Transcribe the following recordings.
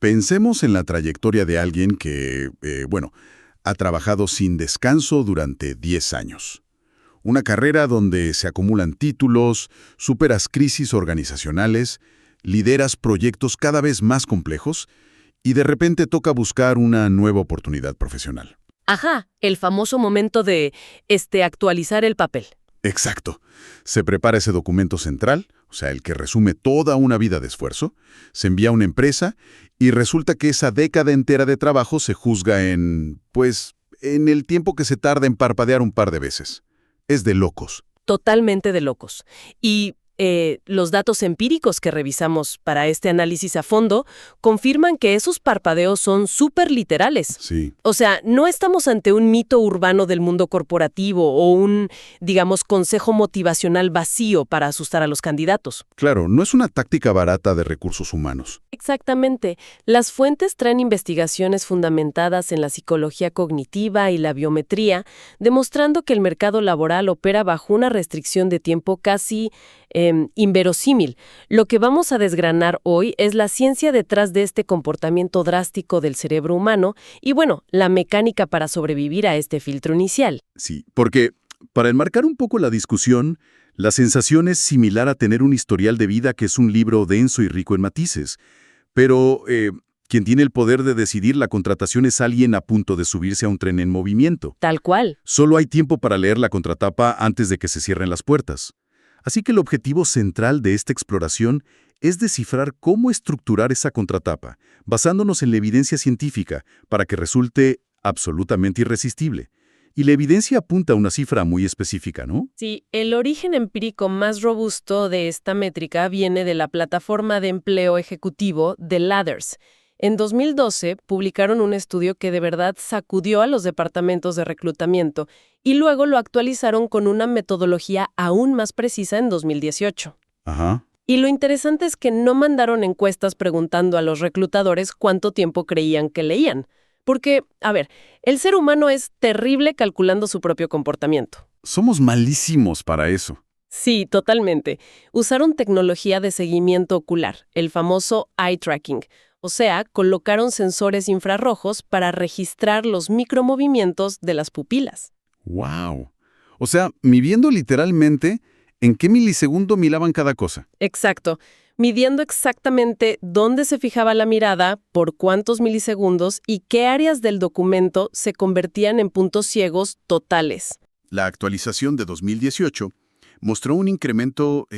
Pensemos en la trayectoria de alguien que, ha trabajado sin descanso durante 10 años. Una carrera donde se acumulan títulos, superas crisis organizacionales, lideras proyectos cada vez más complejos y de repente toca buscar una nueva oportunidad profesional. Ajá, el famoso momento de, actualizar el papel. Exacto. Se prepara ese documento central, o sea, el que resume toda una vida de esfuerzo, se envía a una empresa y resulta que esa década entera de trabajo se juzga en el tiempo que se tarda en parpadear un par de veces. Es de locos. Totalmente de locos. Y los datos empíricos que revisamos para este análisis a fondo confirman que esos parpadeos son súper literales. Sí. O sea, no estamos ante un mito urbano del mundo corporativo o un, digamos, consejo motivacional vacío para asustar a los candidatos. Claro, no es una táctica barata de recursos humanos. Exactamente. Las fuentes traen investigaciones fundamentadas en la psicología cognitiva y la biometría, demostrando que el mercado laboral opera bajo una restricción de tiempo casi inverosímil. Lo que vamos a desgranar hoy es la ciencia detrás de este comportamiento drástico del cerebro humano y, la mecánica para sobrevivir a este filtro inicial. Sí, porque, para enmarcar un poco la discusión, la sensación es similar a tener un historial de vida que es un libro denso y rico en matices. Pero quien tiene el poder de decidir la contratación es alguien a punto de subirse a un tren en movimiento. Tal cual. Solo hay tiempo para leer la contratapa antes de que se cierren las puertas. Así que el objetivo central de esta exploración es descifrar cómo estructurar esa contratapa, basándonos en la evidencia científica, para que resulte absolutamente irresistible. Y la evidencia apunta a una cifra muy específica, ¿no? Sí, el origen empírico más robusto de esta métrica viene de la plataforma de empleo ejecutivo de Ladders. En 2012 publicaron un estudio que de verdad sacudió a los departamentos de reclutamiento y luego lo actualizaron con una metodología aún más precisa en 2018. Ajá. Y lo interesante es que no mandaron encuestas preguntando a los reclutadores cuánto tiempo creían que leían. Porque, el ser humano es terrible calculando su propio comportamiento. Somos malísimos para eso. Sí, totalmente. Usaron tecnología de seguimiento ocular, el famoso eye tracking. O sea, colocaron sensores infrarrojos para registrar los micromovimientos de las pupilas. ¡Wow! O sea, midiendo literalmente en qué milisegundo miraban cada cosa. Exacto. Midiendo exactamente dónde se fijaba la mirada, por cuántos milisegundos y qué áreas del documento se convertían en puntos ciegos totales. La actualización de 2018 mostró un incremento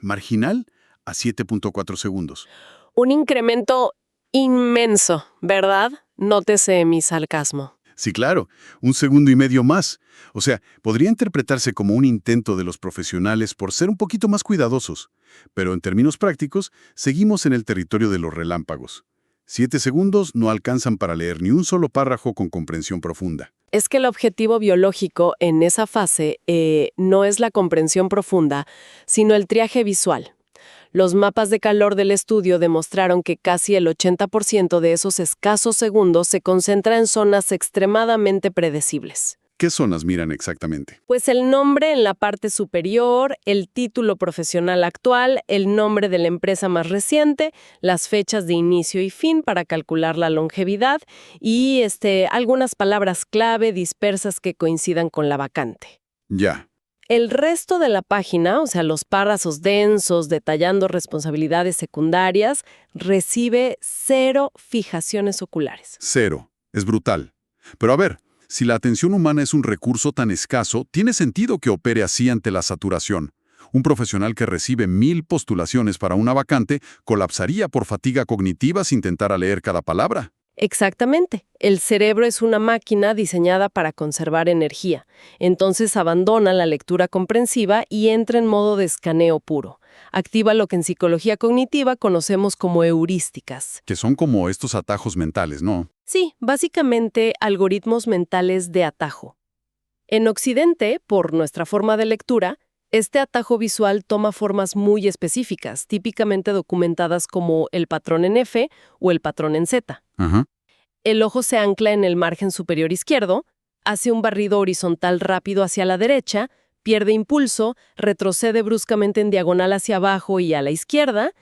marginal a 7.4 segundos. Un incremento inmenso, ¿verdad? Nótese mi sarcasmo. Sí, claro, 1,5 segundos más. O sea, podría interpretarse como un intento de los profesionales por ser un poquito más cuidadosos. Pero en términos prácticos, seguimos en el territorio de los relámpagos. 7 segundos no alcanzan para leer ni un solo párrafo con comprensión profunda. Es que el objetivo biológico en esa fase no es la comprensión profunda, sino el triaje visual. Los mapas de calor del estudio demostraron que casi el 80% de esos escasos segundos se concentra en zonas extremadamente predecibles. ¿Qué zonas miran exactamente? Pues el nombre en la parte superior, el título profesional actual, el nombre de la empresa más reciente, las fechas de inicio y fin para calcular la longevidad y algunas palabras clave dispersas que coincidan con la vacante. Ya. El resto de la página, o sea, los párrafos densos detallando responsabilidades secundarias, recibe 0 fijaciones oculares. 0. Es brutal. Pero a ver, si la atención humana es un recurso tan escaso, tiene sentido que opere así ante la saturación. Un profesional que recibe 1000 postulaciones para una vacante colapsaría por fatiga cognitiva si intentara leer cada palabra. Exactamente. El cerebro es una máquina diseñada para conservar energía. Entonces abandona la lectura comprensiva y entra en modo de escaneo puro. Activa lo que en psicología cognitiva conocemos como heurísticas. Que son como estos atajos mentales, ¿no? Sí, básicamente algoritmos mentales de atajo. En Occidente, por nuestra forma de lectura, este atajo visual toma formas muy específicas, típicamente documentadas como el patrón en F o el patrón en Z. Ajá. El ojo se ancla en el margen superior izquierdo, hace un barrido horizontal rápido hacia la derecha, pierde impulso, retrocede bruscamente en diagonal hacia abajo y a la izquierda,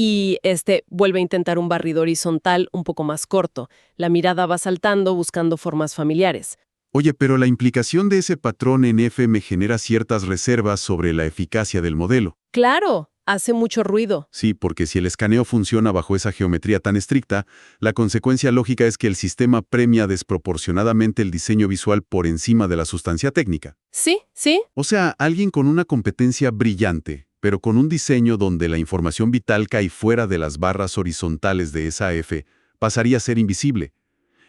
y vuelve a intentar un barrido horizontal un poco más corto. La mirada va saltando buscando formas familiares. Oye, pero la implicación de ese patrón en F me genera ciertas reservas sobre la eficacia del modelo. Claro, hace mucho ruido. Sí, porque si el escaneo funciona bajo esa geometría tan estricta, la consecuencia lógica es que el sistema premia desproporcionadamente el diseño visual por encima de la sustancia técnica. Sí, sí. O sea, alguien con una competencia brillante, pero con un diseño donde la información vital cae fuera de las barras horizontales de esa F, pasaría a ser invisible.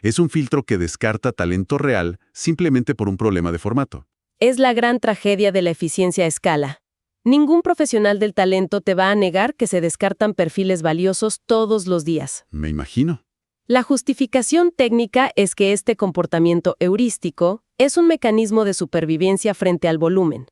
Es un filtro que descarta talento real simplemente por un problema de formato. Es la gran tragedia de la eficiencia a escala. Ningún profesional del talento te va a negar que se descartan perfiles valiosos todos los días. Me imagino. La justificación técnica es que este comportamiento heurístico es un mecanismo de supervivencia frente al volumen.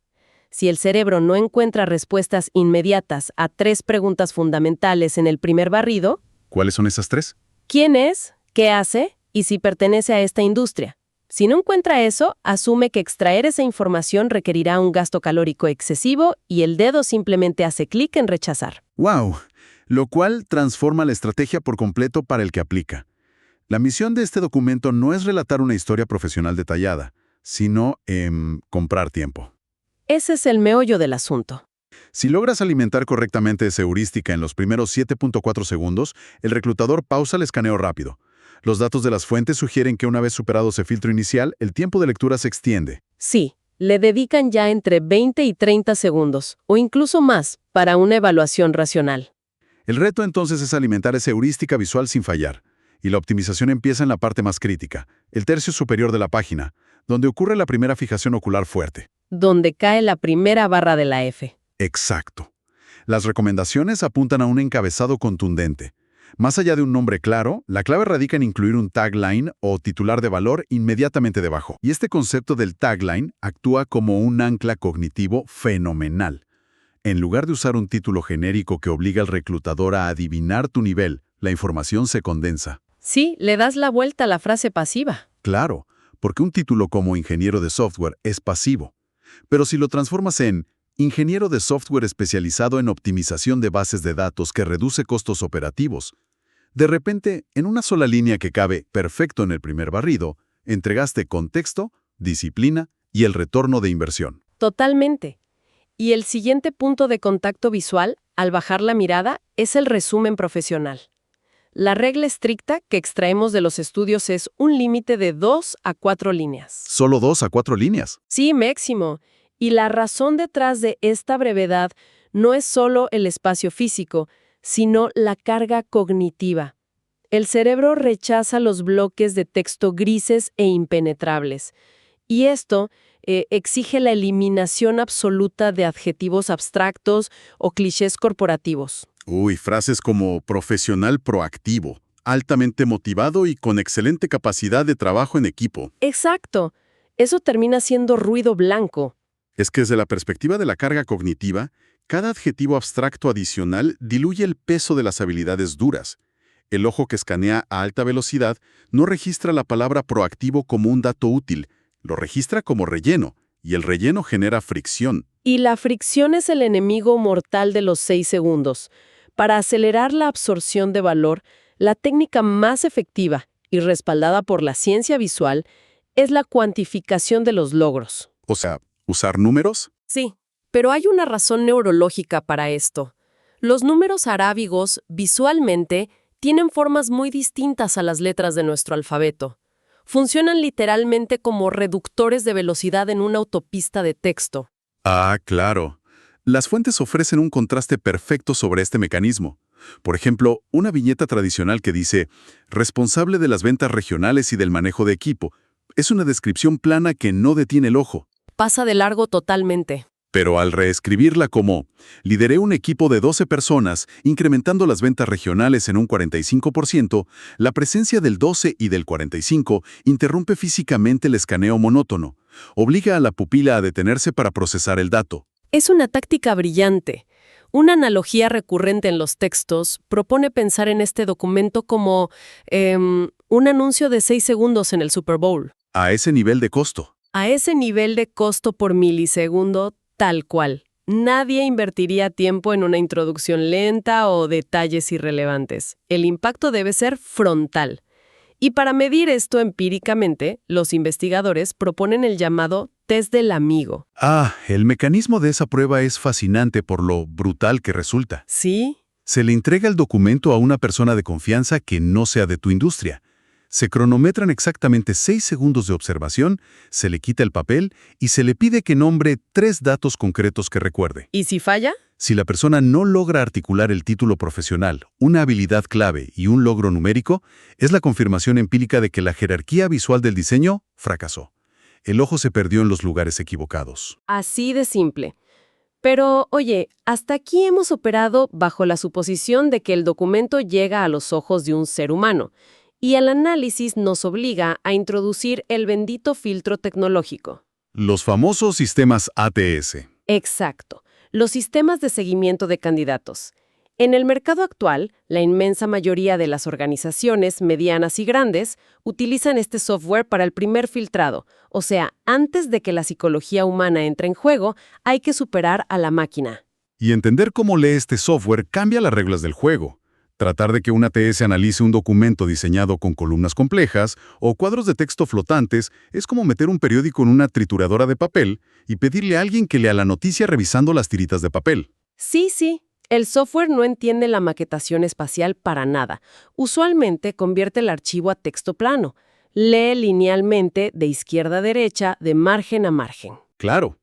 Si el cerebro no encuentra respuestas inmediatas a 3 preguntas fundamentales en el primer barrido, ¿Cuáles son esas 3? ¿quién es? ¿Qué hace? Y si pertenece a esta industria. Si no encuentra eso, asume que extraer esa información requerirá un gasto calórico excesivo y el dedo simplemente hace clic en rechazar. ¡Wow! Lo cual transforma la estrategia por completo para el que aplica. La misión de este documento no es relatar una historia profesional detallada, sino comprar tiempo. Ese es el meollo del asunto. Si logras alimentar correctamente esa heurística en los primeros 7.4 segundos, el reclutador pausa el escaneo rápido. Los datos de las fuentes sugieren que una vez superado ese filtro inicial, el tiempo de lectura se extiende. Sí, le dedican ya entre 20 y 30 segundos, o incluso más, para una evaluación racional. El reto entonces es alimentar esa heurística visual sin fallar. Y la optimización empieza en la parte más crítica, el tercio superior de la página, donde ocurre la primera fijación ocular fuerte. Donde cae la primera barra de la F. Exacto. Las recomendaciones apuntan a un encabezado contundente. Más allá de un nombre claro, la clave radica en incluir un tagline o titular de valor inmediatamente debajo. Y este concepto del tagline actúa como un ancla cognitivo fenomenal. En lugar de usar un título genérico que obliga al reclutador a adivinar tu nivel, la información se condensa. Sí, le das la vuelta a la frase pasiva. Claro, porque un título como ingeniero de software es pasivo. Pero si lo transformas en ingeniero de software especializado en optimización de bases de datos que reduce costos operativos, de repente, en una sola línea que cabe perfecto en el primer barrido, entregaste contexto, disciplina y el retorno de inversión. Totalmente. Y el siguiente punto de contacto visual, al bajar la mirada, es el resumen profesional. La regla estricta que extraemos de los estudios es un límite de 2 a 4 líneas. ¿Solo 2 a 4 líneas? Sí, máximo. Y la razón detrás de esta brevedad no es solo el espacio físico, sino la carga cognitiva. El cerebro rechaza los bloques de texto grises e impenetrables. Y esto exige la eliminación absoluta de adjetivos abstractos o clichés corporativos. Uy, frases como profesional proactivo, altamente motivado y con excelente capacidad de trabajo en equipo. Exacto. Eso termina siendo ruido blanco. Es que desde la perspectiva de la carga cognitiva, cada adjetivo abstracto adicional diluye el peso de las habilidades duras. El ojo que escanea a alta velocidad no registra la palabra proactivo como un dato útil, lo registra como relleno, y el relleno genera fricción. Y la fricción es el enemigo mortal de los 6 segundos. Para acelerar la absorción de valor, la técnica más efectiva y respaldada por la ciencia visual es la cuantificación de los logros. O sea, ¿usar números? Sí, pero hay una razón neurológica para esto. Los números arábigos, visualmente, tienen formas muy distintas a las letras de nuestro alfabeto. Funcionan literalmente como reductores de velocidad en una autopista de texto. Ah, claro. Las fuentes ofrecen un contraste perfecto sobre este mecanismo. Por ejemplo, una viñeta tradicional que dice «responsable de las ventas regionales y del manejo de equipo». Es una descripción plana que no detiene el ojo. Pasa de largo totalmente. Pero al reescribirla como «lideré un equipo de 12 personas, incrementando las ventas regionales en un 45%», la presencia del 12 y del 45 interrumpe físicamente el escaneo monótono. Obliga a la pupila a detenerse para procesar el dato. Es una táctica brillante. Una analogía recurrente en los textos propone pensar en este documento como un anuncio de 6 segundos en el Super Bowl. A ese nivel de costo. A ese nivel de costo por milisegundo, tal cual. Nadie invertiría tiempo en una introducción lenta o detalles irrelevantes. El impacto debe ser frontal. Y para medir esto empíricamente, los investigadores proponen el llamado test del amigo. El mecanismo de esa prueba es fascinante por lo brutal que resulta. ¿Sí? Se le entrega el documento a una persona de confianza que no sea de tu industria. Se cronometran exactamente 6 segundos de observación, se le quita el papel y se le pide que nombre 3 datos concretos que recuerde. ¿Y si falla? Si la persona no logra articular el título profesional, una habilidad clave y un logro numérico, es la confirmación empírica de que la jerarquía visual del diseño fracasó. El ojo se perdió en los lugares equivocados. Así de simple. Pero, oye, hasta aquí hemos operado bajo la suposición de que el documento llega a los ojos de un ser humano, y el análisis nos obliga a introducir el bendito filtro tecnológico. Los famosos sistemas ATS. Exacto, los sistemas de seguimiento de candidatos. En el mercado actual, la inmensa mayoría de las organizaciones medianas y grandes utilizan este software para el primer filtrado, o sea, antes de que la psicología humana entre en juego, hay que superar a la máquina. Y entender cómo lee este software cambia las reglas del juego. Tratar de que un ATS analice un documento diseñado con columnas complejas o cuadros de texto flotantes es como meter un periódico en una trituradora de papel y pedirle a alguien que lea la noticia revisando las tiritas de papel. Sí. El software no entiende la maquetación espacial para nada. Usualmente convierte el archivo a texto plano. Lee linealmente de izquierda a derecha, de margen a margen. Claro.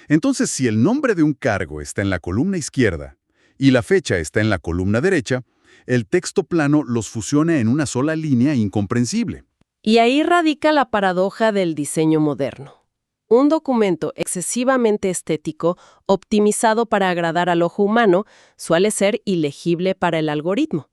Entonces, si el nombre de un cargo está en la columna izquierda y la fecha está en la columna derecha, el texto plano los fusiona en una sola línea incomprensible. Y ahí radica la paradoja del diseño moderno. Un documento excesivamente estético, optimizado para agradar al ojo humano, suele ser ilegible para el algoritmo.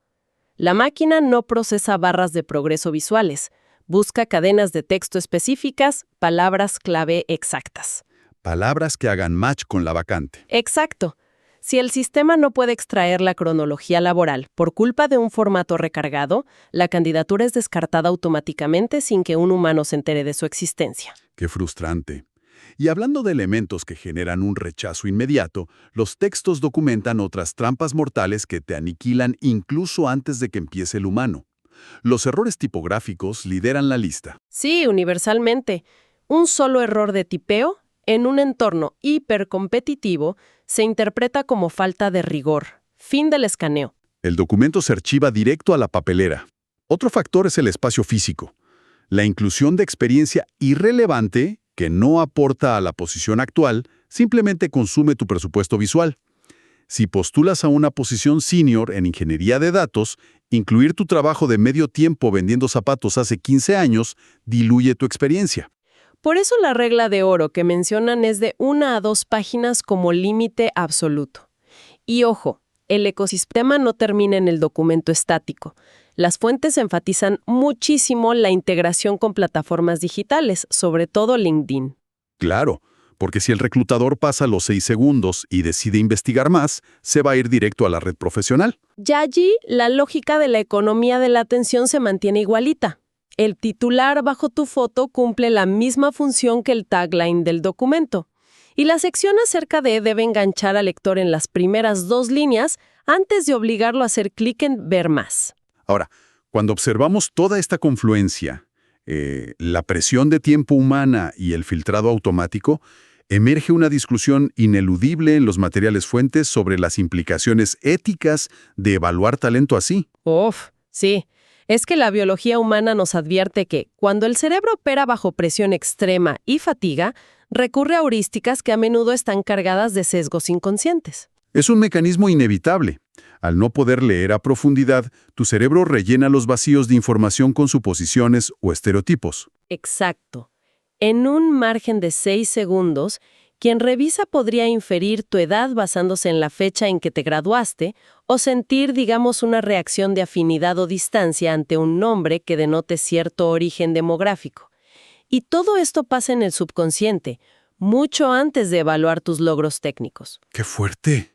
La máquina no procesa barras de progreso visuales, busca cadenas de texto específicas, palabras clave exactas. Palabras que hagan match con la vacante. Exacto. Si el sistema no puede extraer la cronología laboral por culpa de un formato recargado, la candidatura es descartada automáticamente sin que un humano se entere de su existencia. Qué frustrante. Y hablando de elementos que generan un rechazo inmediato, los textos documentan otras trampas mortales que te aniquilan incluso antes de que empiece el humano. Los errores tipográficos lideran la lista. Sí, universalmente. Un solo error de tipeo, en un entorno hipercompetitivo, se interpreta como falta de rigor. Fin del escaneo. El documento se archiva directo a la papelera. Otro factor es el espacio físico. La inclusión de experiencia irrelevante que no aporta a la posición actual, simplemente consume tu presupuesto visual. Si postulas a una posición senior en ingeniería de datos, incluir tu trabajo de medio tiempo vendiendo zapatos hace 15 años diluye tu experiencia. Por eso la regla de oro que mencionan es de 1 a 2 páginas como límite absoluto. Y ojo, el ecosistema no termina en el documento estático. Las fuentes enfatizan muchísimo la integración con plataformas digitales, sobre todo LinkedIn. Claro, porque si el reclutador pasa los 6 segundos y decide investigar más, se va a ir directo a la red profesional. Ya allí, la lógica de la economía de la atención se mantiene igualita. El titular bajo tu foto cumple la misma función que el tagline del documento. Y la sección acerca de debe enganchar al lector en las primeras 2 líneas antes de obligarlo a hacer clic en ver más. Ahora, cuando observamos toda esta confluencia, la presión de tiempo humana y el filtrado automático, emerge una discusión ineludible en los materiales fuentes sobre las implicaciones éticas de evaluar talento así. Sí. Es que la biología humana nos advierte que, cuando el cerebro opera bajo presión extrema y fatiga, recurre a heurísticas que a menudo están cargadas de sesgos inconscientes. Es un mecanismo inevitable. Al no poder leer a profundidad, tu cerebro rellena los vacíos de información con suposiciones o estereotipos. Exacto. En un margen de 6 segundos, quien revisa podría inferir tu edad basándose en la fecha en que te graduaste o sentir, digamos, una reacción de afinidad o distancia ante un nombre que denote cierto origen demográfico. Y todo esto pasa en el subconsciente, mucho antes de evaluar tus logros técnicos. ¡Qué fuerte!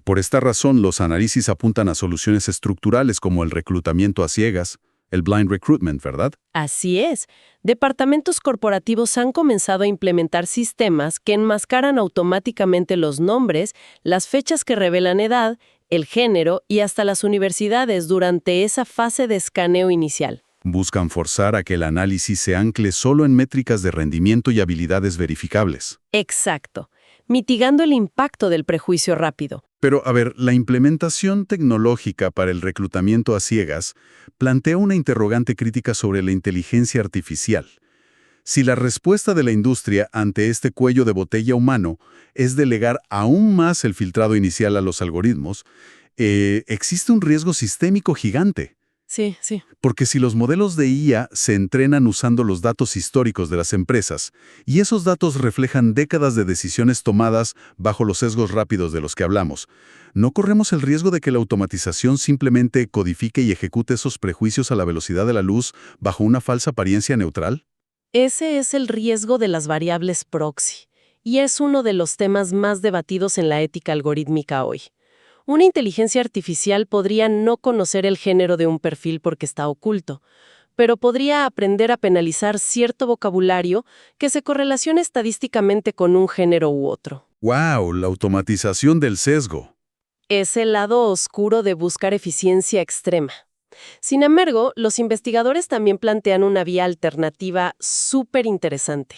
Por esta razón, los análisis apuntan a soluciones estructurales como el reclutamiento a ciegas, el blind recruitment, ¿verdad? Así es. Departamentos corporativos han comenzado a implementar sistemas que enmascaran automáticamente los nombres, las fechas que revelan edad, el género y hasta las universidades durante esa fase de escaneo inicial. Buscan forzar a que el análisis se ancle solo en métricas de rendimiento y habilidades verificables. Exacto, mitigando el impacto del prejuicio rápido. Pero, a ver, la implementación tecnológica para el reclutamiento a ciegas plantea una interrogante crítica sobre la inteligencia artificial. Si la respuesta de la industria ante este cuello de botella humano es delegar aún más el filtrado inicial a los algoritmos, existe un riesgo sistémico gigante. Sí. Porque si los modelos de IA se entrenan usando los datos históricos de las empresas, y esos datos reflejan décadas de decisiones tomadas bajo los sesgos rápidos de los que hablamos, ¿no corremos el riesgo de que la automatización simplemente codifique y ejecute esos prejuicios a la velocidad de la luz bajo una falsa apariencia neutral? Ese es el riesgo de las variables proxy, y es uno de los temas más debatidos en la ética algorítmica hoy. Una inteligencia artificial podría no conocer el género de un perfil porque está oculto, pero podría aprender a penalizar cierto vocabulario que se correlacione estadísticamente con un género u otro. ¡Wow! La automatización del sesgo. Es el lado oscuro de buscar eficiencia extrema. Sin embargo, los investigadores también plantean una vía alternativa súper interesante.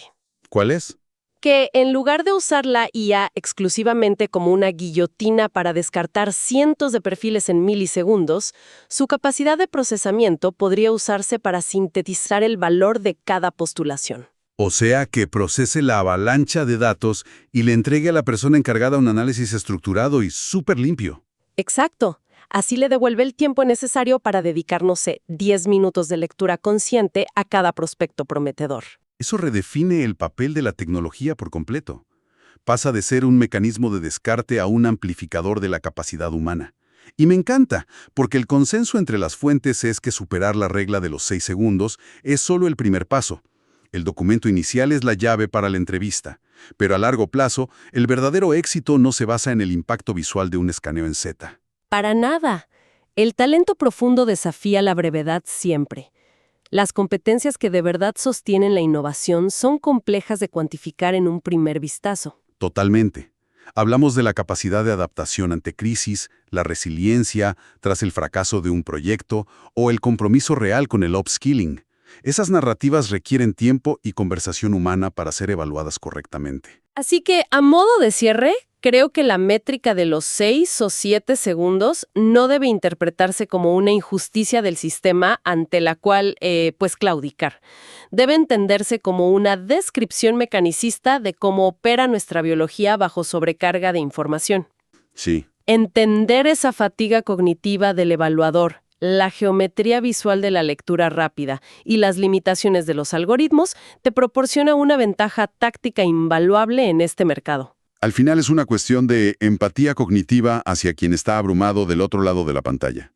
¿Cuál es? Que en lugar de usar la IA exclusivamente como una guillotina para descartar cientos de perfiles en milisegundos, su capacidad de procesamiento podría usarse para sintetizar el valor de cada postulación. O sea, que procese la avalancha de datos y le entregue a la persona encargada un análisis estructurado y súper limpio. Exacto. Así le devuelve el tiempo necesario para dedicar, 10 minutos de lectura consciente a cada prospecto prometedor. Eso redefine el papel de la tecnología por completo. Pasa de ser un mecanismo de descarte a un amplificador de la capacidad humana. Y me encanta, porque el consenso entre las fuentes es que superar la regla de los 6 segundos es solo el primer paso. El documento inicial es la llave para la entrevista. Pero a largo plazo, el verdadero éxito no se basa en el impacto visual de un escaneo en Z. Para nada. El talento profundo desafía la brevedad siempre. Las competencias que de verdad sostienen la innovación son complejas de cuantificar en un primer vistazo. Totalmente. Hablamos de la capacidad de adaptación ante crisis, la resiliencia tras el fracaso de un proyecto o el compromiso real con el upskilling. Esas narrativas requieren tiempo y conversación humana para ser evaluadas correctamente. Así que, a modo de cierre, creo que la métrica de los 6 o 7 segundos no debe interpretarse como una injusticia del sistema ante la cual, claudicar. Debe entenderse como una descripción mecanicista de cómo opera nuestra biología bajo sobrecarga de información. Sí. Entender esa fatiga cognitiva del evaluador, la geometría visual de la lectura rápida y las limitaciones de los algoritmos te proporciona una ventaja táctica invaluable en este mercado. Al final es una cuestión de empatía cognitiva hacia quien está abrumado del otro lado de la pantalla.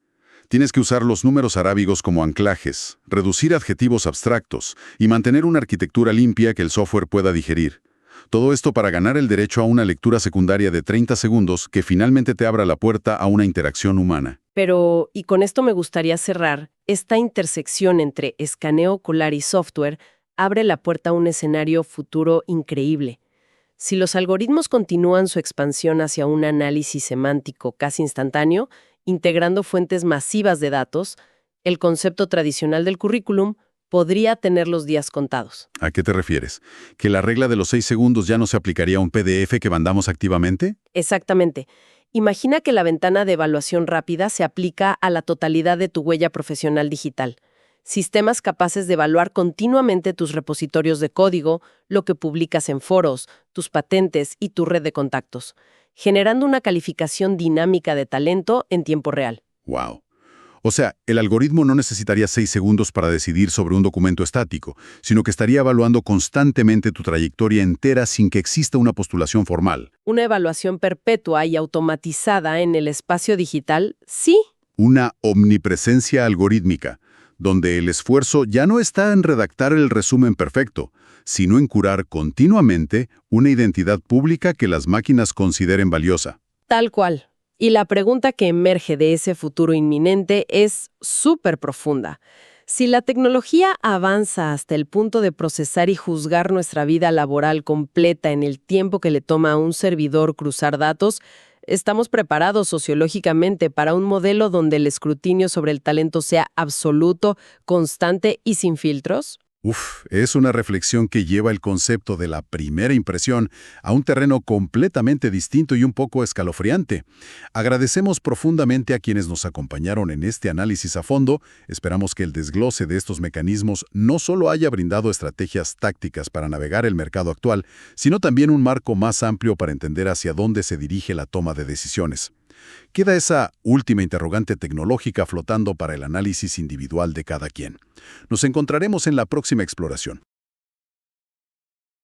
Tienes que usar los números arábigos como anclajes, reducir adjetivos abstractos y mantener una arquitectura limpia que el software pueda digerir. Todo esto para ganar el derecho a una lectura secundaria de 30 segundos que finalmente te abra la puerta a una interacción humana. Pero, y con esto me gustaría cerrar, esta intersección entre escaneo ocular y software abre la puerta a un escenario futuro increíble. Si los algoritmos continúan su expansión hacia un análisis semántico casi instantáneo, integrando fuentes masivas de datos, el concepto tradicional del currículum podría tener los días contados. ¿A qué te refieres? ¿Que la regla de los 6 segundos ya no se aplicaría a un PDF que mandamos activamente? Exactamente. Imagina que la ventana de evaluación rápida se aplica a la totalidad de tu huella profesional digital. Sistemas capaces de evaluar continuamente tus repositorios de código, lo que publicas en foros, tus patentes y tu red de contactos, generando una calificación dinámica de talento en tiempo real. ¡Wow! O sea, el algoritmo no necesitaría 6 segundos para decidir sobre un documento estático, sino que estaría evaluando constantemente tu trayectoria entera sin que exista una postulación formal. Una evaluación perpetua y automatizada en el espacio digital, sí. Una omnipresencia algorítmica, donde el esfuerzo ya no está en redactar el resumen perfecto, sino en curar continuamente una identidad pública que las máquinas consideren valiosa. Tal cual. Y la pregunta que emerge de ese futuro inminente es súper profunda. Si la tecnología avanza hasta el punto de procesar y juzgar nuestra vida laboral completa en el tiempo que le toma a un servidor cruzar datos, ¿estamos preparados sociológicamente para un modelo donde el escrutinio sobre el talento sea absoluto, constante y sin filtros? Es una reflexión que lleva el concepto de la primera impresión a un terreno completamente distinto y un poco escalofriante. Agradecemos profundamente a quienes nos acompañaron en este análisis a fondo. Esperamos que el desglose de estos mecanismos no solo haya brindado estrategias tácticas para navegar el mercado actual, sino también un marco más amplio para entender hacia dónde se dirige la toma de decisiones. Queda esa última interrogante tecnológica flotando para el análisis individual de cada quien. Nos encontraremos en la próxima exploración.